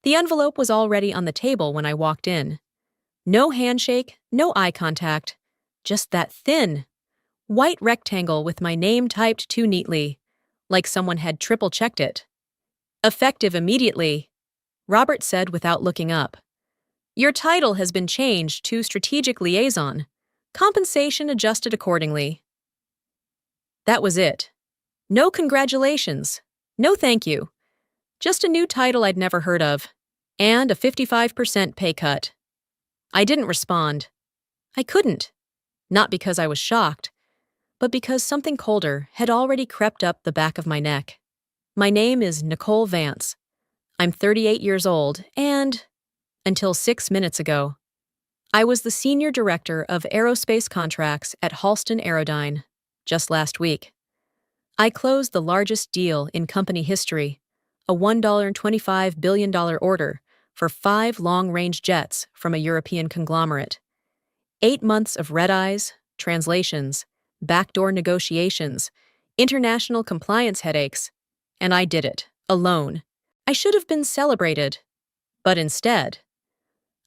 The envelope was already on the table when I walked in. No handshake, no eye contact, just that thin, white rectangle with my name typed too neatly, like someone had triple-checked it. "Effective immediately," Robert said without looking up. "Your title has been changed to Strategic Liaison. Compensation adjusted accordingly." That was it. No congratulations. No thank you. Just a new title I'd never heard of. And a 55% pay cut. I didn't respond. I couldn't. Not because I was shocked, but because something colder had already crept up the back of my neck. My name is Nicole Vance. I'm 38 years old, and, until 6 minutes ago, I was the Senior Director of Aerospace Contracts at Halston Aerodyne, just last week. I closed the largest deal in company history, a $1.25 billion order for 5 long-range jets from a European conglomerate. 8 months of red-eyes, translations, backdoor negotiations, international compliance headaches, and I did it, alone. I should have been celebrated, but instead,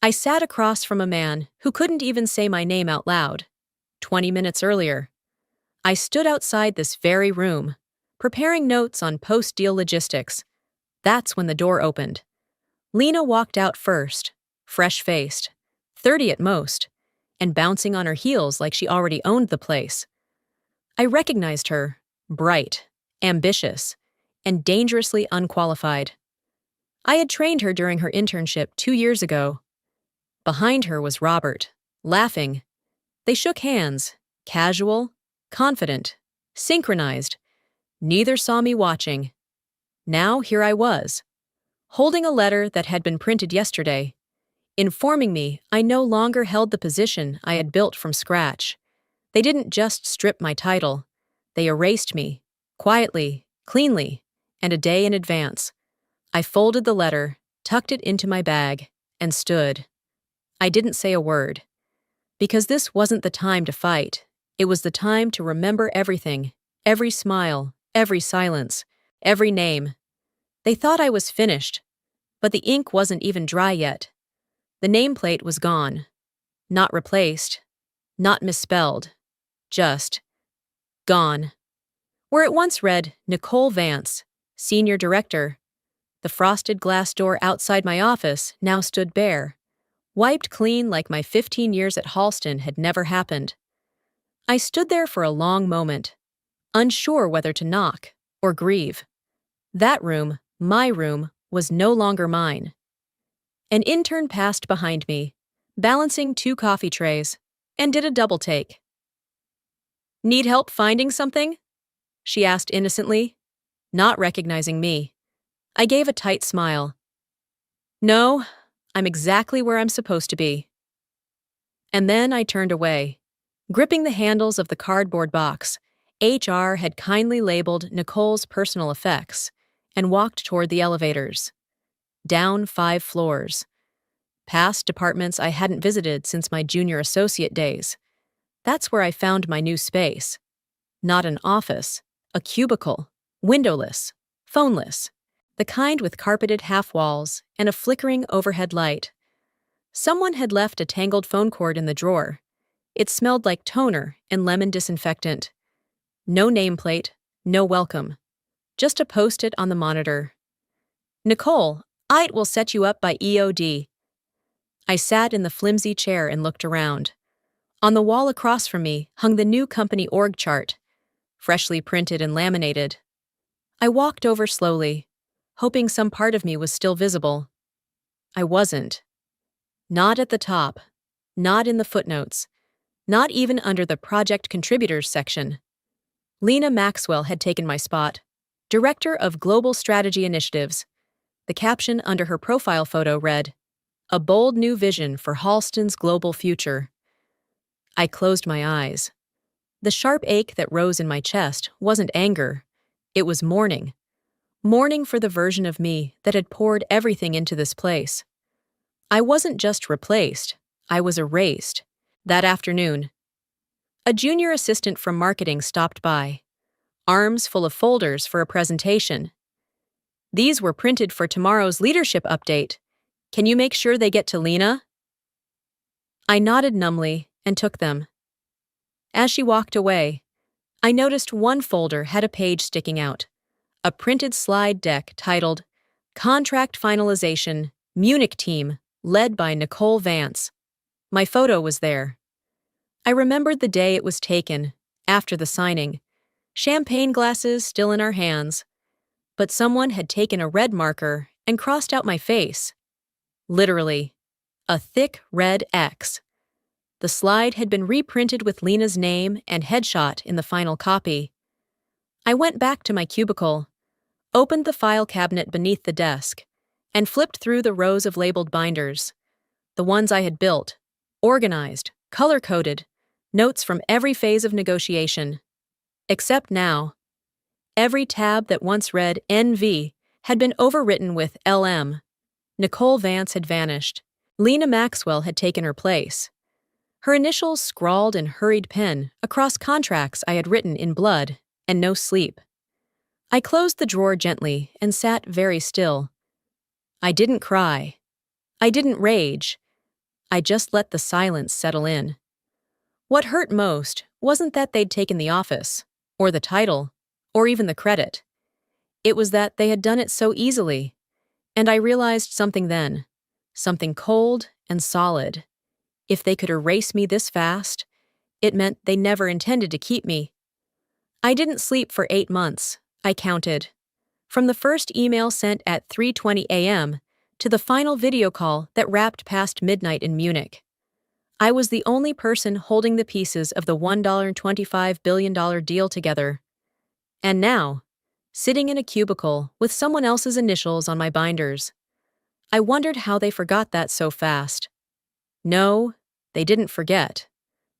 I sat across from a man who couldn't even say my name out loud. 20 minutes earlier, I stood outside this very room, preparing notes on post-deal logistics. That's when the door opened. Lena walked out first, fresh-faced, 30 at most, and bouncing on her heels like she already owned the place. I recognized her, bright, ambitious, and dangerously unqualified. I had trained her during her internship 2 years ago. Behind her was Robert, laughing. They shook hands, casual, confident, synchronized. Neither saw me watching. Now here I was, holding a letter that had been printed yesterday, informing me I no longer held the position I had built from scratch. They didn't just strip my title. They erased me, quietly, cleanly, and a day in advance. I folded the letter, tucked it into my bag, and stood. I didn't say a word. Because this wasn't the time to fight. It was the time to remember everything, every smile, every silence, every name. They thought I was finished, but the ink wasn't even dry yet. The nameplate was gone. Not replaced. Not misspelled. Just gone. Where it once read Nicole Vance, Senior Director, the frosted glass door outside my office now stood bare, wiped clean like my 15 years at Halston had never happened. I stood there for a long moment, unsure whether to knock or grieve. That room, my room, was no longer mine. An intern passed behind me, balancing 2 coffee trays, and did a double take. "Need help finding something?" she asked innocently, not recognizing me. I gave a tight smile. "No, I'm exactly where I'm supposed to be." And then I turned away, gripping the handles of the cardboard box HR had kindly labeled Nicole's personal effects, and walked toward the elevators. Down 5 floors. Past departments I hadn't visited since my junior associate days. That's where I found my new space. Not an office, a cubicle, windowless, phoneless, the kind with carpeted half-walls and a flickering overhead light. Someone had left a tangled phone cord in the drawer. It smelled like toner and lemon disinfectant. No nameplate, no welcome. Just a post-it on the monitor. "Nicole, IT will set you up by EOD." I sat in the flimsy chair and looked around. On the wall across from me hung the new company org chart, freshly printed and laminated. I walked over slowly, hoping some part of me was still visible. I wasn't. Not at the top, not in the footnotes, not even under the Project Contributors section. Lena Maxwell had taken my spot, Director of Global Strategy Initiatives. The caption under her profile photo read, "A bold new vision for Halston's global future." I closed my eyes. The sharp ache that rose in my chest wasn't anger. It was mourning. Mourning for the version of me that had poured everything into this place. I wasn't just replaced, I was erased. That afternoon, a junior assistant from marketing stopped by, arms full of folders for a presentation. These were printed for tomorrow's leadership update, Can you make sure they get to Lena? I nodded numbly and took them. As she walked away, I noticed one folder had a page sticking out, a printed slide deck titled Contract Finalization, Munich Team, led by Nicole Vance. My photo was there. I remembered the day it was taken, after the signing, champagne glasses still in our hands, but someone had taken a red marker and crossed out my face. Literally, a thick red X. The slide had been reprinted with Lena's name and headshot in the final copy. I went back to my cubicle, opened the file cabinet beneath the desk, and flipped through the rows of labeled binders. The ones I had built, organized, color-coded, notes from every phase of negotiation. Except now, every tab that once read NV had been overwritten with LM. Nicole Vance had vanished. Lena Maxwell had taken her place. Her initials scrawled in hurried pen across contracts I had written in blood and no sleep. I closed the drawer gently and sat very still. I didn't cry. I didn't rage. I just let the silence settle in. What hurt most wasn't that they'd taken the office, or the title, or even the credit. It was that they had done it so easily. And I realized something then, something cold and solid. If they could erase me this fast, it meant they never intended to keep me. I didn't sleep for 8 months, I counted. From the first email sent at 3:20 a.m. to the final video call that wrapped past midnight in Munich. I was the only person holding the pieces of the $1.25 billion deal together. And now, sitting in a cubicle with someone else's initials on my binders, I wondered how they forgot that so fast. No, they didn't forget.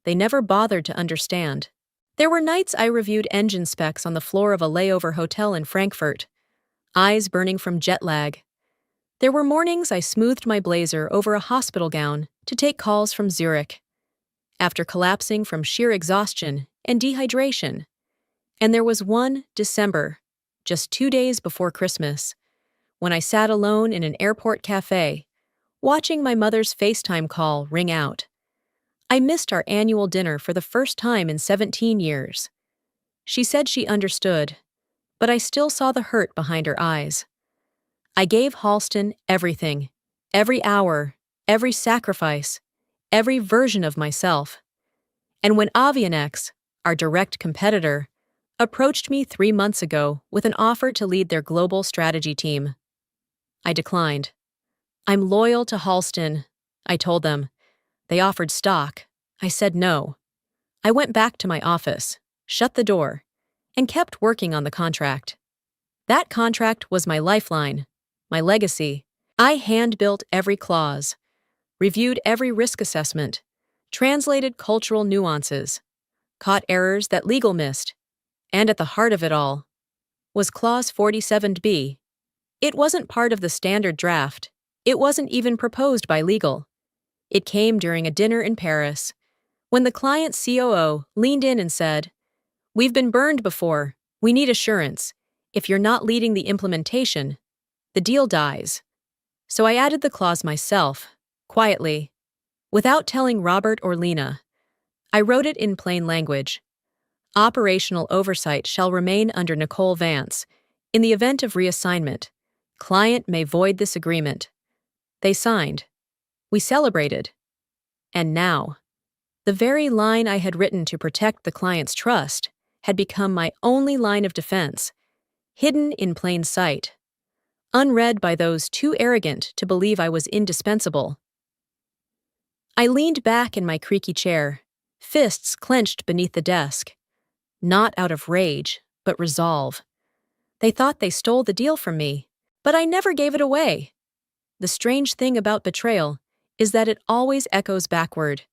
They never bothered to understand. There were nights I reviewed engine specs on the floor of a layover hotel in Frankfurt, eyes burning from jet lag. There were mornings I smoothed my blazer over a hospital gown to take calls from Zurich, after collapsing from sheer exhaustion and dehydration. And there was one December, just 2 days before Christmas, when I sat alone in an airport cafe, watching my mother's FaceTime call ring out. I missed our annual dinner for the first time in 17 years. She said she understood, but I still saw the hurt behind her eyes. I gave Halston everything, every hour, every sacrifice, every version of myself. And when Avianex, our direct competitor, approached me 3 months ago with an offer to lead their global strategy team, I declined. I'm loyal to Halston, I told them. They offered stock. I said no. I went back to my office, shut the door, and kept working on the contract. That contract was my lifeline, my legacy. I hand-built every clause, reviewed every risk assessment, translated cultural nuances, caught errors that legal missed, and at the heart of it all was Clause 47B. It wasn't part of the standard draft. It wasn't even proposed by legal. It came during a dinner in Paris, when the client's COO leaned in and said, "We've been burned before. We need assurance. If you're not leading the implementation, the deal dies." So I added the clause myself, quietly, without telling Robert or Lena. I wrote it in plain language. Operational oversight shall remain under Nicole Vance. In the event of reassignment, client may void this agreement. They signed. We celebrated. And now, the very line I had written to protect the client's trust had become my only line of defense, hidden in plain sight, unread by those too arrogant to believe I was indispensable. I leaned back in my creaky chair, fists clenched beneath the desk, not out of rage, but resolve. They thought they stole the deal from me, but I never gave it away. The strange thing about betrayal is that it always echoes backward.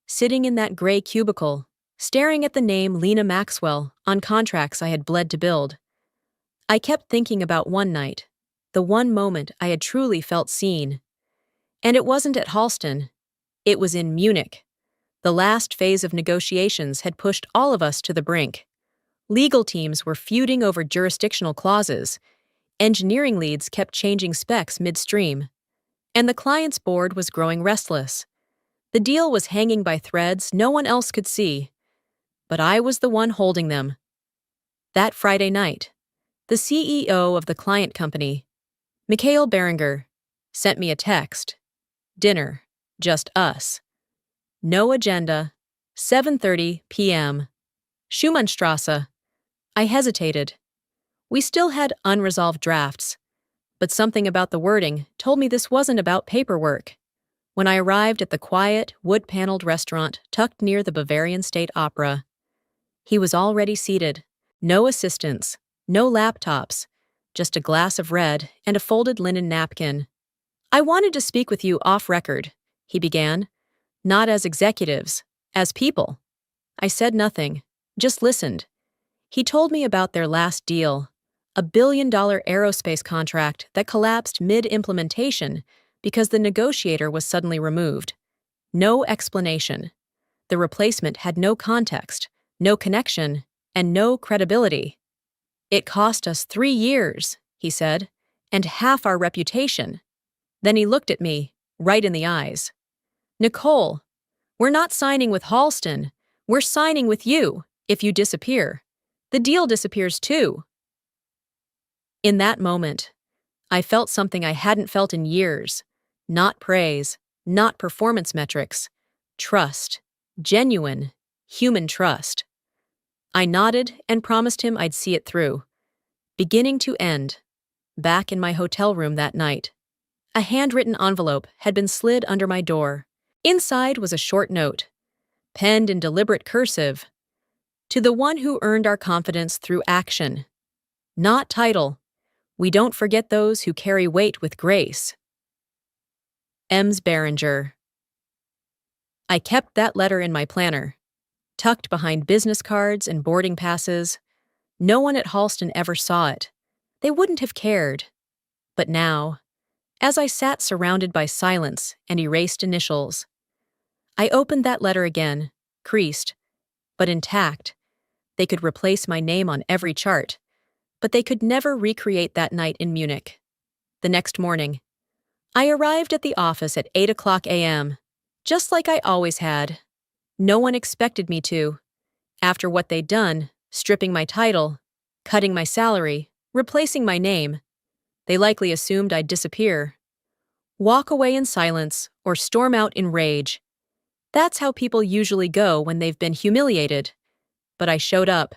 Sitting in that gray cubicle, staring at the name Lena Maxwell on contracts I had bled to build, I kept thinking about one night, the one moment I had truly felt seen. And it wasn't at Halston. It was in Munich. The last phase of negotiations had pushed all of us to the brink. Legal teams were feuding over jurisdictional clauses. Engineering leads kept changing specs midstream. And the client's board was growing restless. The deal was hanging by threads no one else could see, but I was the one holding them. That Friday night, the CEO of the client company, Mikhail Berenger, sent me a text. Dinner, just us. No agenda, 7:30 p.m. Schumannstrasse. I hesitated. We still had unresolved drafts, but something about the wording told me this wasn't about paperwork. When I arrived at the quiet, wood-paneled restaurant tucked near the Bavarian State Opera, he was already seated. No assistants, no laptops, just a glass of red and a folded linen napkin. "I wanted to speak with you off record," he began. "Not as executives, as people." I said nothing, just listened. He told me about their last deal, a billion-dollar aerospace contract that collapsed mid-implementation because the negotiator was suddenly removed. No explanation. The replacement had no context, no connection, and no credibility. "It cost us 3 years," he said, "and half our reputation." Then he looked at me, right in the eyes. "Nicole, we're not signing with Halston. We're signing with you. If you disappear, the deal disappears too." In that moment, I felt something I hadn't felt in years. Not praise, not performance metrics. Trust. Genuine, human trust. I nodded and promised him I'd see it through. Beginning to end. Back in my hotel room that night, a handwritten envelope had been slid under my door. Inside was a short note, penned in deliberate cursive. "To the one who earned our confidence through action." Not title. "We don't forget those who carry weight with grace." Ems Berenger. I kept that letter in my planner, tucked behind business cards and boarding passes. No one at Halston ever saw it. They wouldn't have cared. But now, as I sat surrounded by silence and erased initials, I opened that letter again, creased, but intact. They could replace my name on every chart, but they could never recreate that night in Munich. The next morning, I arrived at the office at 8 a.m., just like I always had. No one expected me to. After what they'd done, stripping my title, cutting my salary, replacing my name, they likely assumed I'd disappear. Walk away in silence or storm out in rage. That's how people usually go when they've been humiliated. But I showed up,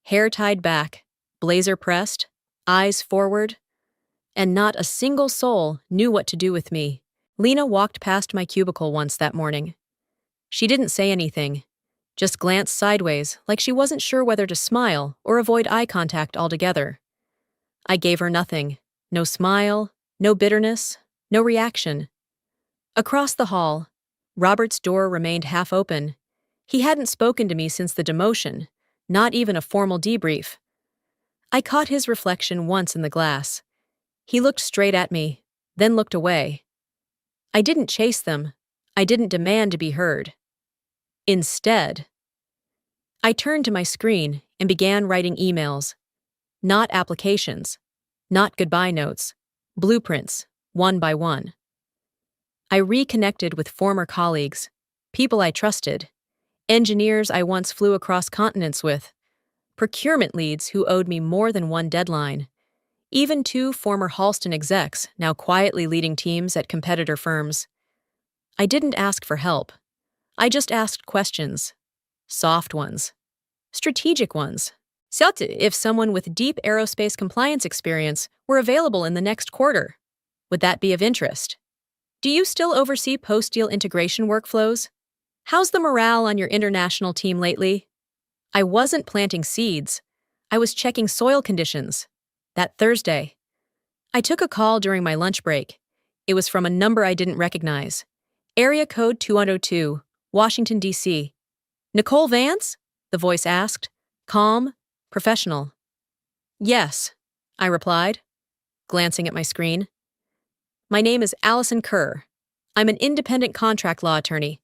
hair tied back, blazer pressed, eyes forward, and not a single soul knew what to do with me. Lena walked past my cubicle once that morning. She didn't say anything, just glanced sideways like she wasn't sure whether to smile or avoid eye contact altogether. I gave her nothing. No smile, no bitterness, no reaction. Across the hall, Robert's door remained half open. He hadn't spoken to me since the demotion, not even a formal debrief. I caught his reflection once in the glass. He looked straight at me, then looked away. I didn't chase them. I didn't demand to be heard. Instead, I turned to my screen and began writing emails. Not applications, not goodbye notes, blueprints, one by one. I reconnected with former colleagues, people I trusted, engineers I once flew across continents with, procurement leads who owed me more than one deadline, even 2 former Halston execs now quietly leading teams at competitor firms. I didn't ask for help. I just asked questions. Soft ones. Strategic ones. So if someone with deep aerospace compliance experience were available in the next quarter, would that be of interest? Do you still oversee post-deal integration workflows? How's the morale on your international team lately? I wasn't planting seeds. I was checking soil conditions. That Thursday, I took a call during my lunch break. It was from a number I didn't recognize. Area code 2102, Washington, D.C. "Nicole Vance?" the voice asked. Calm, professional. "Yes," I replied, glancing at my screen. "My name is Allison Kerr. I'm an independent contract law attorney.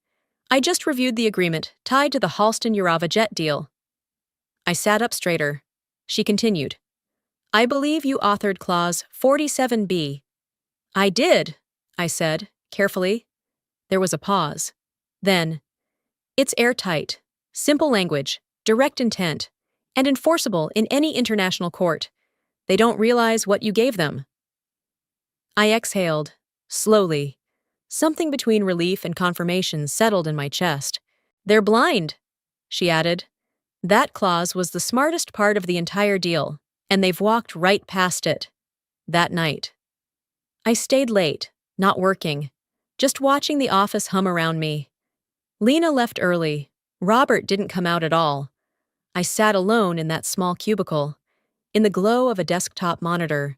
I just reviewed the agreement tied to the Halston-Urava jet deal." I sat up straighter. She continued. "I believe you authored Clause 47B. "I did," I said, carefully. There was a pause. Then, it's airtight, simple language, direct intent, and enforceable in any international court. They don't realize what you gave them. I exhaled, slowly. Something between relief and confirmation settled in my chest. They're blind, she added. That clause was the smartest part of the entire deal, and they've walked right past it. That night. I stayed late, not working, just watching the office hum around me. Lena left early. Robert didn't come out at all. I sat alone in that small cubicle, in the glow of a desktop monitor,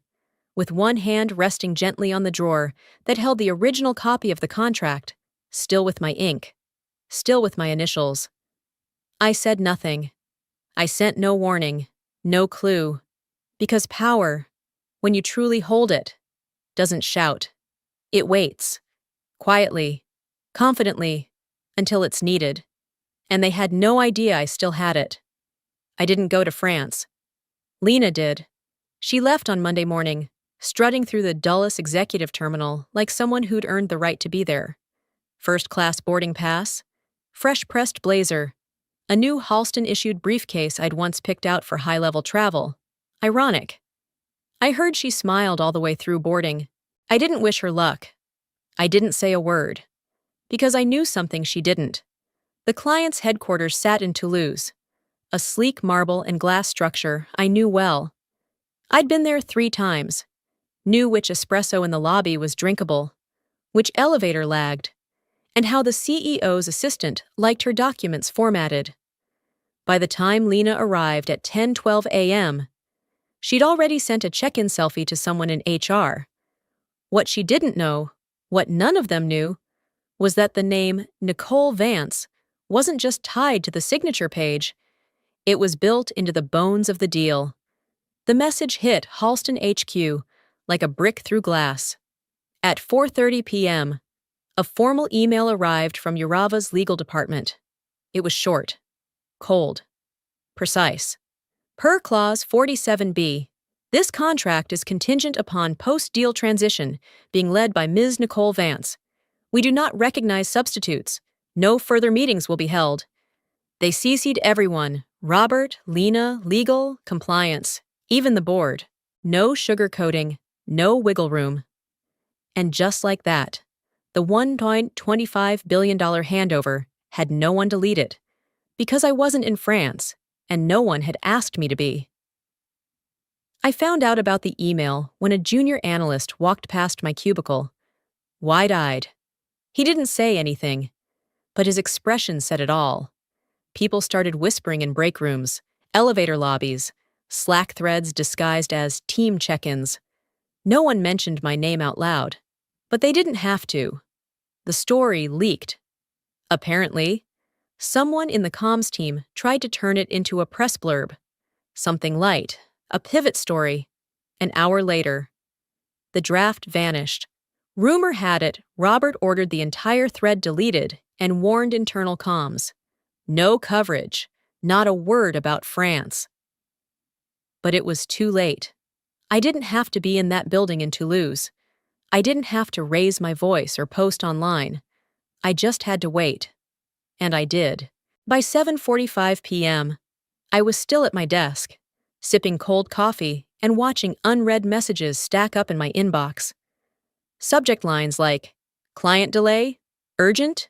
with one hand resting gently on the drawer that held the original copy of the contract, still with my ink, still with my initials. I said nothing. I sent no warning, no clue, because power, when you truly hold it, doesn't shout. It waits, quietly, confidently, until it's needed. And they had no idea I still had it. I didn't go to France. Lena did. She left on Monday morning, strutting through the Dulles executive terminal like someone who'd earned the right to be there. First-class boarding pass, fresh-pressed blazer, a new Halston-issued briefcase I'd once picked out for high-level travel. Ironic. I heard she smiled all the way through boarding. I didn't wish her luck. I didn't say a word. Because I knew something she didn't. The client's headquarters sat in Toulouse, a sleek marble and glass structure I knew well. I'd been there 3 times, knew which espresso in the lobby was drinkable, which elevator lagged, and how the CEO's assistant liked her documents formatted. By the time Lena arrived at 10:12 a.m., she'd already sent a check-in selfie to someone in HR. What she didn't know, what none of them knew, was that the name Nicole Vance wasn't just tied to the signature page, it was built into the bones of the deal. The message hit Halston HQ like a brick through glass. At 4:30 p.m., a formal email arrived from Urava's legal department. It was short, cold, precise. Per Clause 47B, this contract is contingent upon post-deal transition being led by Ms. Nicole Vance. We do not recognize substitutes. No further meetings will be held. They CC'd everyone, Robert, Lena, legal, compliance, even the board. No sugarcoating, no wiggle room. And just like that, the $1.25 billion handover had no one to lead it, because I wasn't in France, and no one had asked me to be. I found out about the email when a junior analyst walked past my cubicle, wide-eyed. He didn't say anything, but his expression said it all. People started whispering in break rooms, elevator lobbies, Slack threads disguised as team check-ins. No one mentioned my name out loud, but they didn't have to. The story leaked. Apparently, someone in the comms team tried to turn it into a press blurb, something light, a pivot story. An hour later, the draft vanished. Rumor had it Robert ordered the entire thread deleted and warned internal comms. No coverage, not a word about France. But it was too late. I didn't have to be in that building in Toulouse. I didn't have to raise my voice or post online. I just had to wait. And I did. By 7:45 p.m., I was still at my desk, sipping cold coffee and watching unread messages stack up in my inbox. Subject lines like, client delay, urgent,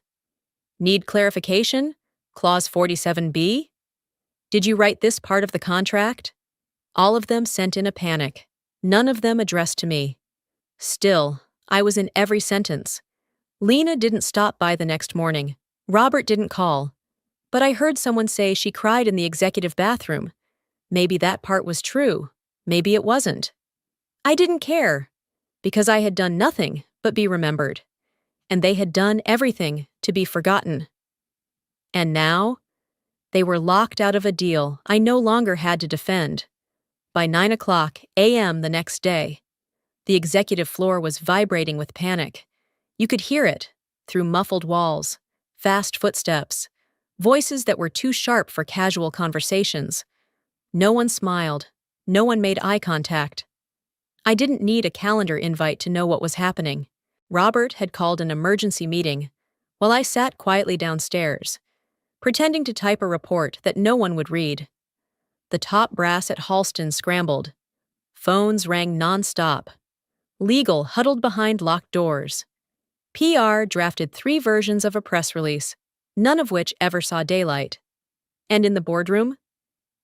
need clarification, clause 47B, did you write this part of the contract? All of them sent in a panic, none of them addressed to me. Still, I was in every sentence. Lena didn't stop by the next morning. Robert didn't call. But I heard someone say she cried in the executive bathroom. Maybe that part was true. Maybe it wasn't. I didn't care, because I had done nothing but be remembered. And they had done everything to be forgotten. And now, they were locked out of a deal I no longer had to defend. By 9:00 a.m. the next day, the executive floor was vibrating with panic. You could hear it through muffled walls, fast footsteps, voices that were too sharp for casual conversations. No one smiled. No one made eye contact. I didn't need a calendar invite to know what was happening. Robert had called an emergency meeting, while I sat quietly downstairs, pretending to type a report that no one would read. The top brass at Halston scrambled. Phones rang nonstop. Legal huddled behind locked doors. PR drafted 3 versions of a press release, none of which ever saw daylight. And in the boardroom?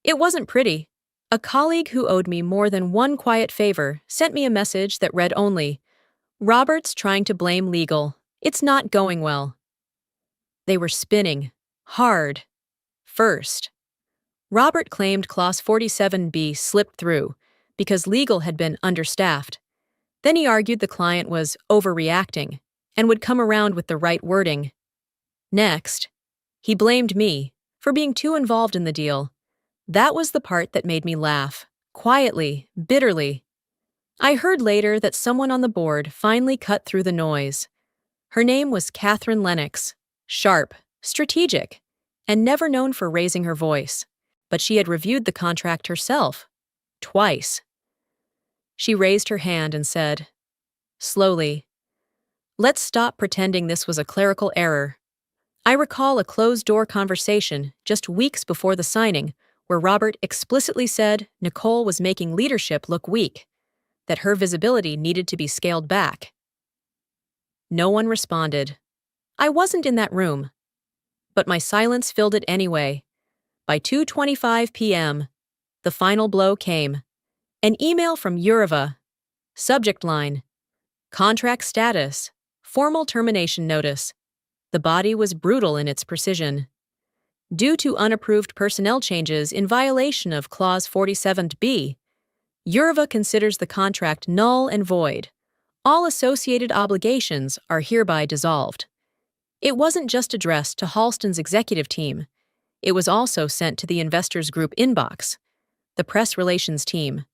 It wasn't pretty. A colleague who owed me more than one quiet favor sent me a message that read only, "Robert's trying to blame legal. It's not going well." They were spinning. Hard. First, Robert claimed Clause 47B slipped through because legal had been understaffed. Then he argued the client was overreacting and would come around with the right wording. Next, he blamed me for being too involved in the deal. That was the part that made me laugh, quietly, bitterly. I heard later that someone on the board finally cut through the noise. Her name was Catherine Lennox, sharp, strategic, and never known for raising her voice. But she had reviewed the contract herself, twice. She raised her hand and said, slowly, "Let's stop pretending this was a clerical error." I recall a closed-door conversation just weeks before the signing where Robert explicitly said Nicole was making leadership look weak, that her visibility needed to be scaled back. No one responded. I wasn't in that room. But my silence filled it anyway. By 2:25 p.m., the final blow came. An email from Yurova. Subject line, "Contract status, formal termination notice." The body was brutal in its precision. Due to unapproved personnel changes in violation of Clause 47B, Yurova considers the contract null and void. All associated obligations are hereby dissolved. It wasn't just addressed to Halston's executive team. It was also sent to the investors group inbox, the press relations team,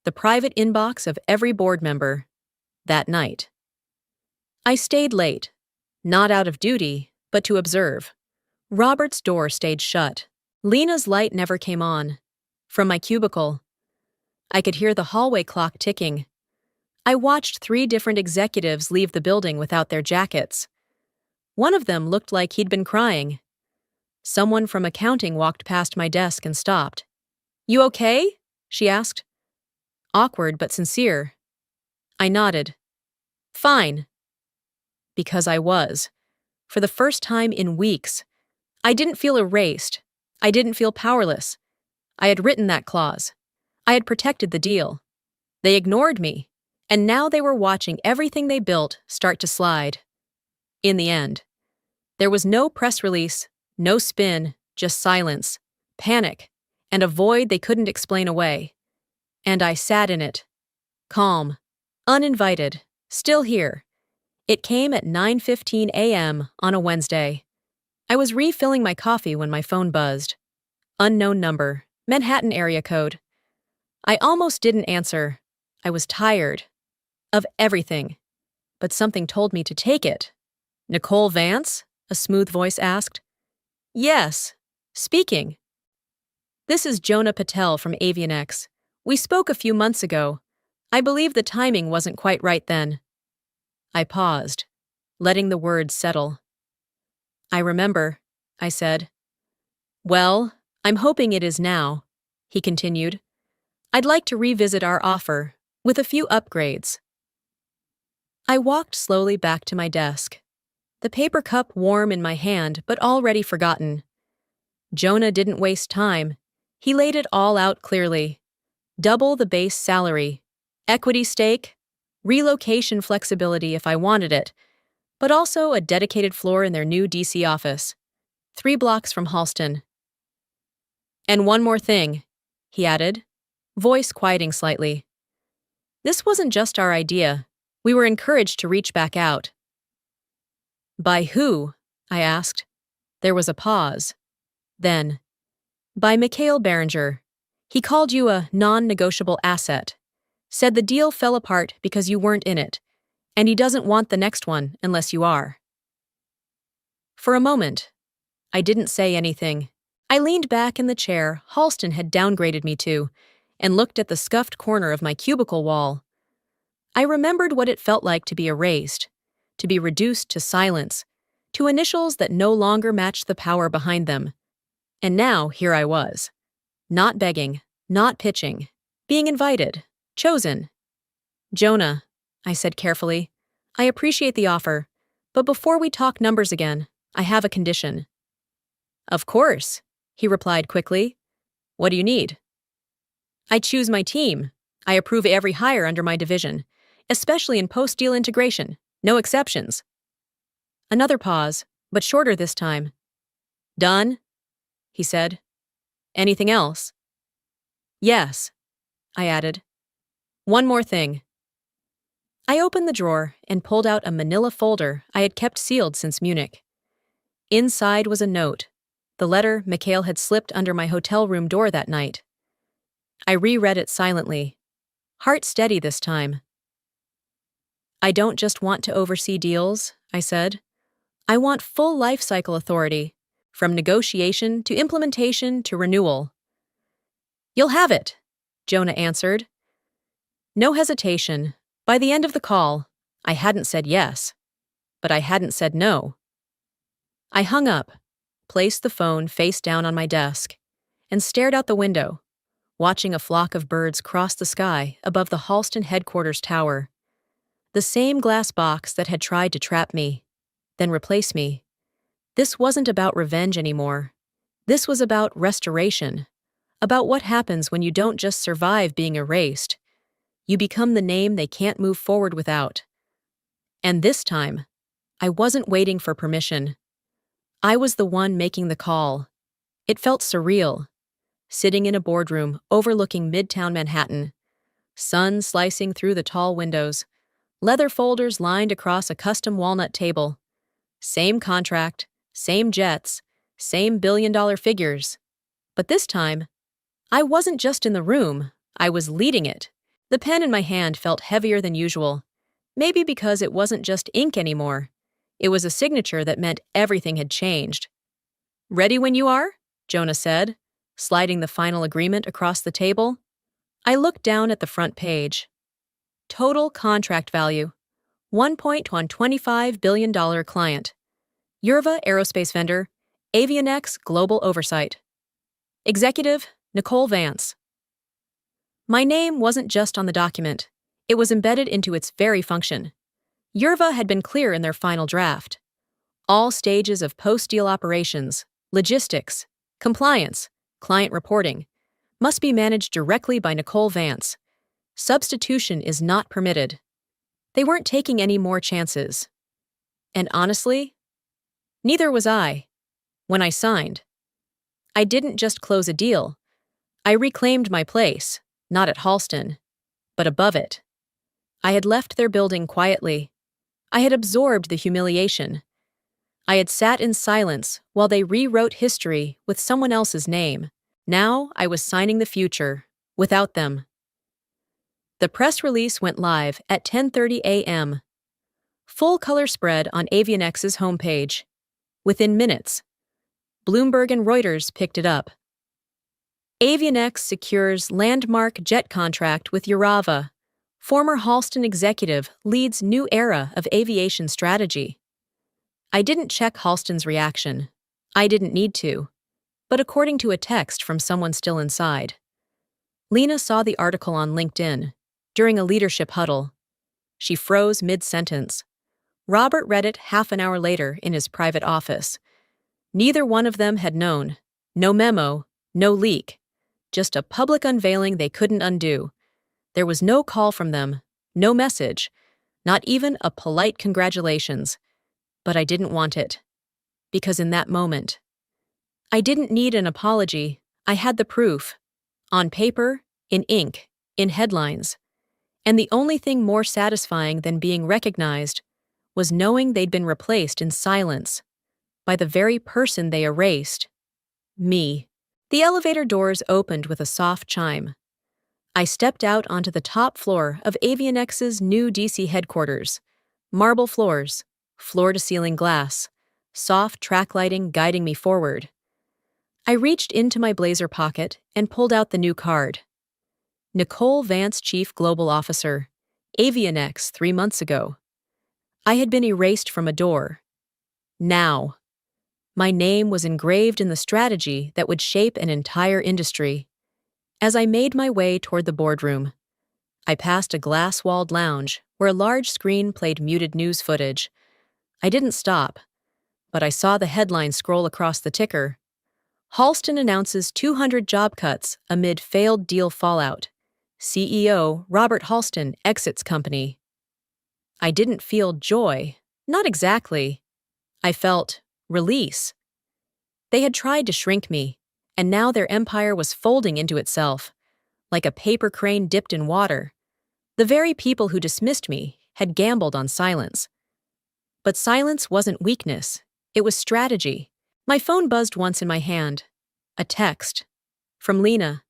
the private inbox of every board member, that night. I stayed late, not out of duty, but to observe. Robert's door stayed shut. Lena's light never came on. From my cubicle, I could hear the hallway clock ticking. I watched 3 different executives leave the building without their jackets. One of them looked like he'd been crying. Someone from accounting walked past my desk and stopped. "You okay?" she asked. Awkward but sincere. I nodded. "Fine." Because I was. For the first time in weeks. I didn't feel erased. I didn't feel powerless. I had written that clause. I had protected the deal. They ignored me, and now they were watching everything they built start to slide. In the end, there was no press release, no spin, just silence, panic, and a void they couldn't explain away. And I sat in it. Calm, uninvited, still here. It came at 9:15 a.m. on a Wednesday. I was refilling my coffee when my phone buzzed. Unknown number, Manhattan area code. I almost didn't answer. I was tired. Of everything. But something told me to take it. "Nicole Vance?" a smooth voice asked. "Yes. Speaking." "This is Jonah Patel from Avianex. We spoke a few months ago. I believe the timing wasn't quite right then." I paused, letting the words settle. "I remember," I said. "Well, I'm hoping it is now," he continued. "I'd like to revisit our offer, with a few upgrades." I walked slowly back to my desk, the paper cup warm in my hand but already forgotten. Jonah didn't waste time. He laid it all out clearly. Double the base salary, equity stake, relocation flexibility if I wanted it, but also a dedicated floor in their new DC office, 3 blocks from Halston. "And one more thing," he added, voice quieting slightly. "This wasn't just our idea. We were encouraged to reach back out." "By who?" I asked. There was a pause. Then, "By Mikhail Berenger. He called you a non-negotiable asset. Said the deal fell apart because you weren't in it, and he doesn't want the next one unless you are." For a moment, I didn't say anything. I leaned back in the chair Halston had downgraded me to, and looked at the scuffed corner of my cubicle wall. I remembered what it felt like to be erased, to be reduced to silence, to initials that no longer matched the power behind them. And now here I was. Not begging, not pitching, being invited, chosen. "Jonah," I said carefully, "I appreciate the offer, but before we talk numbers again, I have a condition." "Of course," he replied quickly. "What do you need?" "I choose my team. I approve every hire under my division, especially in post-deal integration. No exceptions." Another pause, but shorter this time. "Done?" he said. "Anything else?" "Yes," I added. "One more thing." I opened the drawer and pulled out a manila folder I had kept sealed since Munich. Inside was a note, the letter Mikhail had slipped under my hotel room door that night. I reread it silently, heart steady this time. "I don't just want to oversee deals," I said. "I want full life cycle authority, from negotiation to implementation to renewal." "You'll have it," Jonah answered. No hesitation. By the end of the call, I hadn't said yes, but I hadn't said no. I hung up, placed the phone face down on my desk, and stared out the window, watching a flock of birds cross the sky above the Halston headquarters tower. The same glass box that had tried to trap me, then replace me. This wasn't about revenge anymore. This was about restoration, about what happens when you don't just survive being erased. You become the name they can't move forward without. And this time, I wasn't waiting for permission. I was the one making the call. It felt surreal, sitting in a boardroom overlooking Midtown Manhattan, sun slicing through the tall windows, leather folders lined across a custom walnut table. Same contract, same jets, same billion-dollar figures. But this time, I wasn't just in the room, I was leading it. The pen in my hand felt heavier than usual, maybe because it wasn't just ink anymore. It was a signature that meant everything had changed. "Ready when you are?" Jonah said, sliding the final agreement across the table. I looked down at the front page. Total contract value, $1.125 billion client. Yerva Aerospace Vendor, Avianex Global Oversight. Executive, Nicole Vance. My name wasn't just on the document. It was embedded into its very function. Yerva had been clear in their final draft. All stages of post-deal operations, logistics, compliance, client reporting, must be managed directly by Nicole Vance. Substitution is not permitted. They weren't taking any more chances. And honestly, neither was I. When I signed, I didn't just close a deal. I reclaimed my place, not at Halston, but above it. I had left their building quietly. I had absorbed the humiliation. I had sat in silence while they rewrote history with someone else's name. Now I was signing the future, without them. The press release went live at 10:30 a.m. Full color spread on Avianex's homepage. Within minutes, Bloomberg and Reuters picked it up. Avianex secures landmark jet contract with Yerva. Former Halston executive leads new era of aviation strategy. I didn't check Halston's reaction. I didn't need to. But according to a text from someone still inside, Lena saw the article on LinkedIn during a leadership huddle. She froze mid-sentence. Robert read it half an hour later in his private office. Neither one of them had known. No memo, no leak. Just a public unveiling they couldn't undo. There was no call from them, no message, not even a polite congratulations. But I didn't want it. Because in that moment, I didn't need an apology. I had the proof. On paper, in ink, in headlines. And the only thing more satisfying than being recognized was knowing they'd been replaced in silence by the very person they erased. Me. The elevator doors opened with a soft chime. I stepped out onto the top floor of Avianex's new DC headquarters. Marble floors, floor-to-ceiling glass, soft track lighting guiding me forward. I reached into my blazer pocket and pulled out the new card. Nicole Vance, Chief Global Officer, Avianex 3 months ago. I had been erased from a door. Now, my name was engraved in the strategy that would shape an entire industry. As I made my way toward the boardroom, I passed a glass-walled lounge where a large screen played muted news footage. I didn't stop, but I saw the headline scroll across the ticker. Halston announces 200 job cuts amid failed deal fallout. CEO Robert Halston exits company. I didn't feel joy. Not exactly. I felt release. They had tried to shrink me, and now their empire was folding into itself, like a paper crane dipped in water. The very people who dismissed me had gambled on silence. But silence wasn't weakness. It was strategy. My phone buzzed once in my hand. A text. From Lena.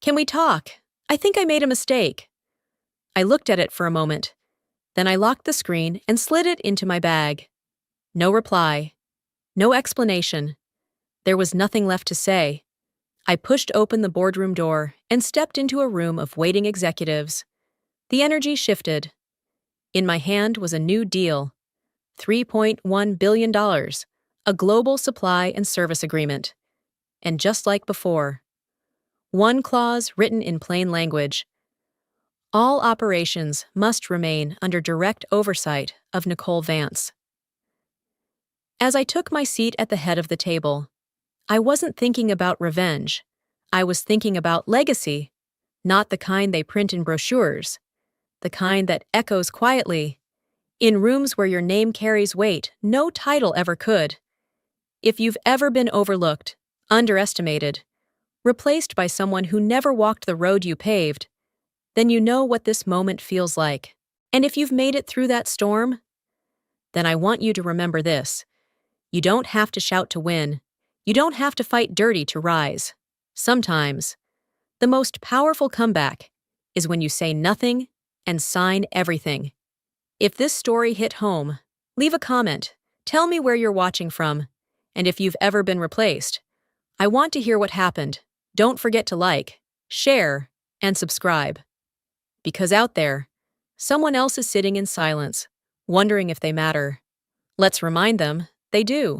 "Can we talk? I think I made a mistake." I looked at it for a moment. Then I locked the screen and slid it into my bag. No reply. No explanation. There was nothing left to say. I pushed open the boardroom door and stepped into a room of waiting executives. The energy shifted. In my hand was a new deal. $3.1 billion, a global supply and service agreement. And just like before, one clause written in plain language. All operations must remain under direct oversight of Nicole Vance. As I took my seat at the head of the table, I wasn't thinking about revenge. I was thinking about legacy, not the kind they print in brochures, the kind that echoes quietly, in rooms where your name carries weight no title ever could. If you've ever been overlooked, underestimated, replaced by someone who never walked the road you paved, then you know what this moment feels like. And if you've made it through that storm, then I want you to remember this. You don't have to shout to win. You don't have to fight dirty to rise. Sometimes, the most powerful comeback is when you say nothing and sign everything. If this story hit home, leave a comment. Tell me where you're watching from. And if you've ever been replaced, I want to hear what happened. Don't forget to like, share, and subscribe. Because out there, someone else is sitting in silence, wondering if they matter. Let's remind them they do.